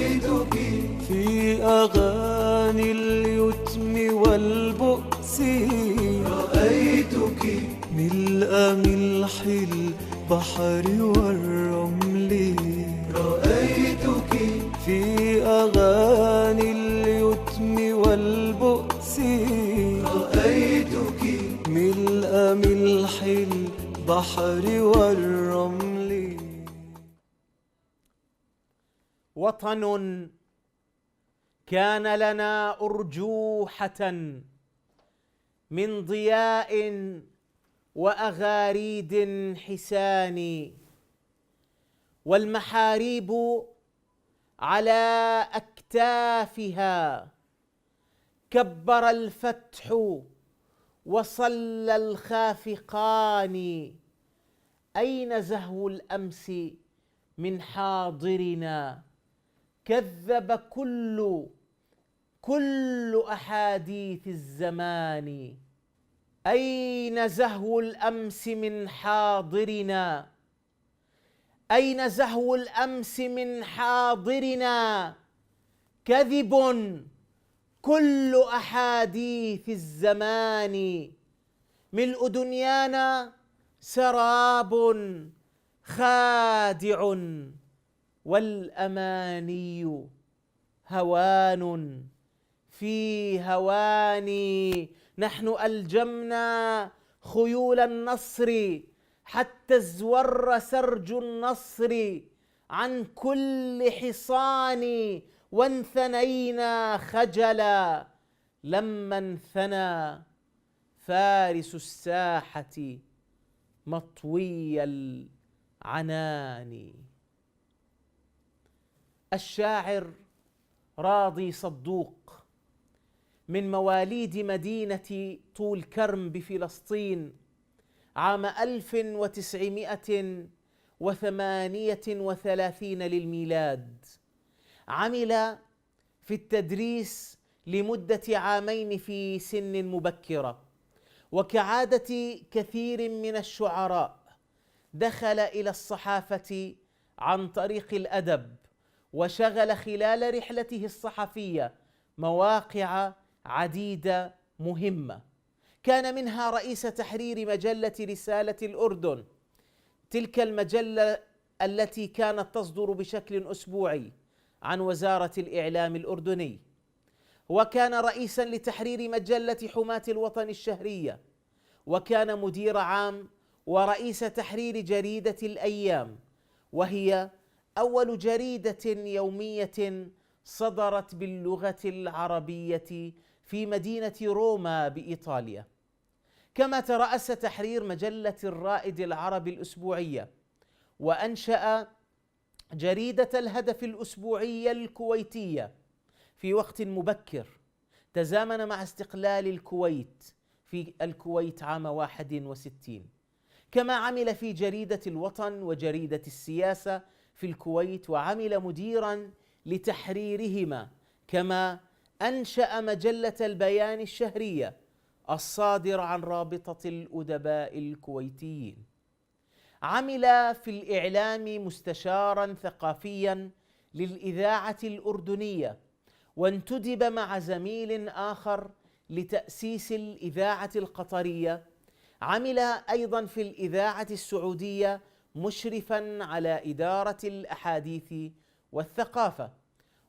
رأيتك في أغاني اليتم والبؤس، رأيتك ملء ملح البحر والرمل، رأيتك في أغاني اليتم والبؤس، رأيتك ملء ملح البحر والرمل. وطن كان لنا أرجوحة من ضياء وأغاريد حسان، والمحاريب على أكتافها، كبر الفتح وصلى الخافقان. أين زهو الأمس من حاضرنا؟ كذب كل أحاديث الزمان. أين زهو الأمس من حاضرنا؟ أين زهو الأمس من حاضرنا؟ كذب كل أحاديث الزمان. ملء دنيانا سراب خادع، والأماني هوان في هواني. نحن ألجمنا خيول النصر حتى ازور سرج النصر عن كل حصان، وانثنينا خجلا لما انثنى فارس الساحة مطوي العنان. الشاعر راضي صدوق من مواليد مدينة طول كرم بفلسطين عام 1938 للميلاد. عمل في التدريس لمدة عامين في سن مبكرة، وكعادة كثير من الشعراء دخل إلى الصحافة عن طريق الأدب، وشغل خلال رحلته الصحفية مواقع عديدة مهمة، كان منها رئيس تحرير مجلة رسالة الأردن، تلك المجلة التي كانت تصدر بشكل أسبوعي عن وزارة الإعلام الأردني، وكان رئيسا لتحرير مجلة حماة الوطن الشهرية، وكان مدير عام ورئيس تحرير جريدة الأيام، وهي أول جريدة يومية صدرت باللغة العربية في مدينة روما بإيطاليا. كما ترأس تحرير مجلة الرائد العربي الأسبوعية، وأنشأ جريدة الهدف الأسبوعية الكويتية في وقت مبكر تزامن مع استقلال الكويت في الكويت عام 61. كما عمل في جريدة الوطن وجريدة السياسة في الكويت، وعمل مديرا لتحريرهما. كما أنشأ مجلة البيان الشهرية الصادرة عن رابطة الأدباء الكويتيين. عمل في الإعلام مستشارا ثقافيا للإذاعة الأردنية، وانتدب مع زميل آخر لتأسيس الإذاعة القطرية. عمل أيضا في الإذاعة السعودية مشرفا على إدارة الأحاديث والثقافة،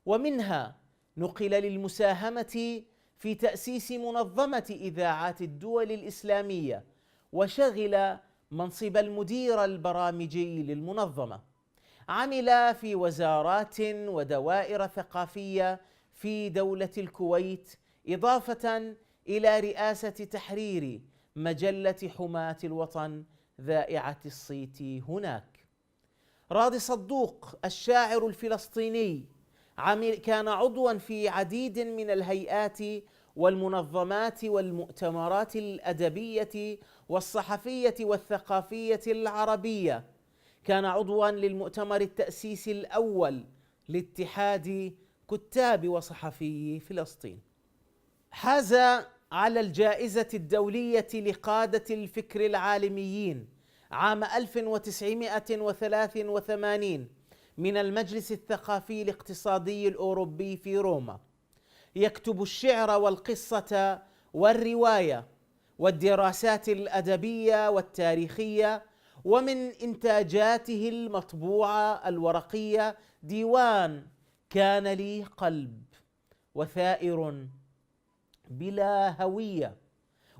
ومنها نقل للمساهمة في تأسيس منظمة إذاعات الدول الإسلامية، وشغل منصب المدير البرامجي للمنظمة. عمل في وزارات ودوائر ثقافية في دولة الكويت، إضافة إلى رئاسة تحرير مجلة حماة الوطن ذائعة الصيت هناك. راضي صدوق الشاعر الفلسطيني كان عضوا في عديد من الهيئات والمنظمات والمؤتمرات الأدبية والصحفية والثقافية العربية. كان عضوا للمؤتمر التأسيسي الأول لاتحاد كتاب وصحفي فلسطين. حاز على الجائزة الدولية لقادة الفكر العالميين عام 1983 من المجلس الثقافي الاقتصادي الأوروبي في روما، يكتب الشعر والقصة والرواية والدراسات الأدبية والتاريخية. ومن إنتاجاته المطبوعة الورقية ديوان كان لي قلب، وثائر بلا هوية،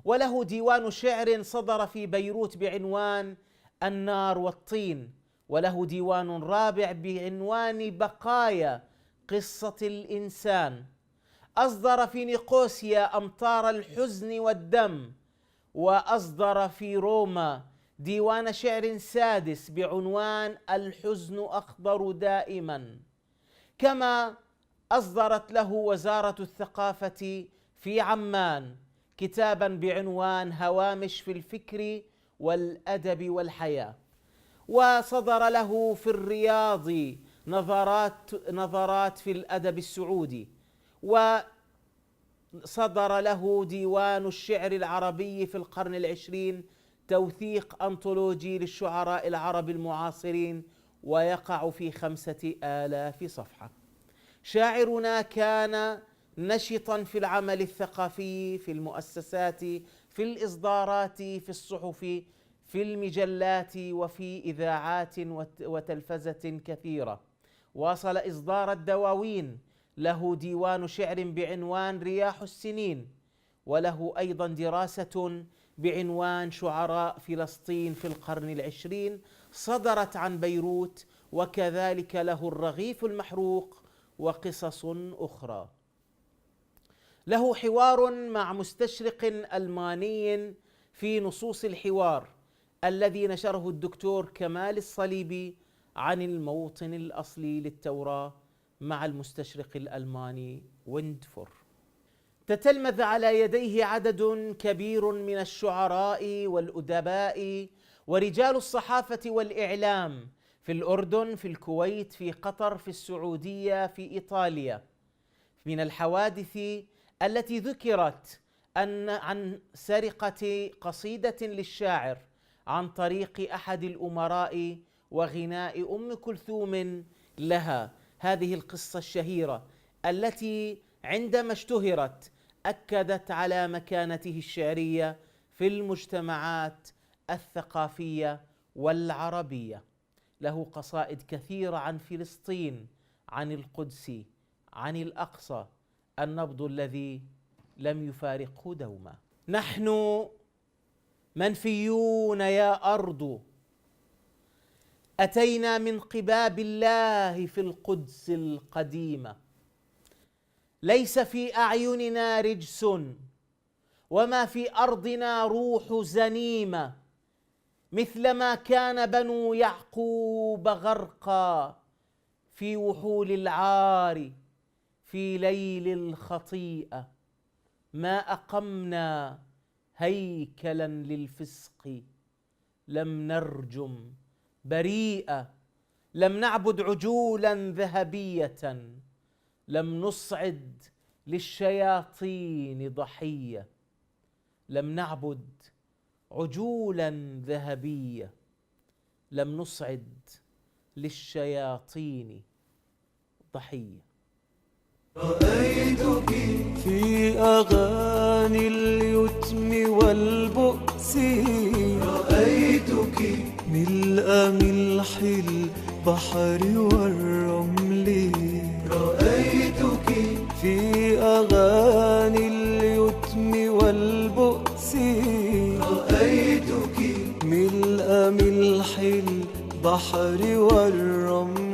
وله ديوان شعر صدر في بيروت بعنوان النار والطين، وله ديوان رابع بعنوان بقايا قصة الإنسان. أصدر في نيقوسيا أمطار الحزن والدم، وأصدر في روما ديوان شعر سادس بعنوان الحزن أخضر دائما. كما أصدرت له وزارة الثقافة في عمان كتابا بعنوان هوامش في الفكر والأدب والحياة، وصدر له في الرياض نظرات في الأدب السعودي، وصدر له ديوان الشعر العربي في القرن العشرين توثيق أنطولوجي للشعراء العرب المعاصرين، ويقع في 5000 صفحة. شاعرنا كان نشطا في العمل الثقافي، في المؤسسات، في الإصدارات، في الصحف، في المجلات، وفي إذاعات وتلفزة كثيرة. واصل إصدار الدواوين، له ديوان شعر بعنوان رياح السنين، وله أيضا دراسة بعنوان شعراء فلسطين في القرن العشرين صدرت عن بيروت، وكذلك له الرغيف المحروق وقصص أخرى. له حوار مع مستشرق ألماني في نصوص الحوار الذي نشره الدكتور كمال الصليبي عن الموطن الأصلي للتوراة مع المستشرق الألماني ويندفور. تتلمذ على يديه عدد كبير من الشعراء والأدباء ورجال الصحافة والإعلام في الأردن، في الكويت، في قطر، في السعودية، في إيطاليا. من الحوادث التي ذكرت عن سرقة قصيدة للشاعر عن طريق أحد الأمراء وغناء أم كلثوم لها، هذه القصة الشهيرة التي عندما اشتهرت أكدت على مكانته الشعرية في المجتمعات الثقافية والعربية. له قصائد كثيرة عن فلسطين، عن القدس، عن الأقصى، النبض الذي لم يفارقه دوما. نحن منفيون يا أرض، أتينا من قباب الله في القدس القديمة، ليس في أعيننا رجس وما في أرضنا روح زنيمة، مثلما كان بنو يعقوب غرقا في وحول العار في ليل الخطيئة، ما أقمنا هيكلا للفسق، لم نرجم بريئة، لم نعبد عجولا ذهبية، لم نصعد للشياطين ضحية، لم نعبد عجولا ذهبية، لم نصعد للشياطين ضحية. رأيتك في أغاني اليتم والبؤس، رأيتك ملء ملح البحر والرمل، رأيتك في أغاني اليتم والبؤس، رأيتك ملء ملح البحر والرمل.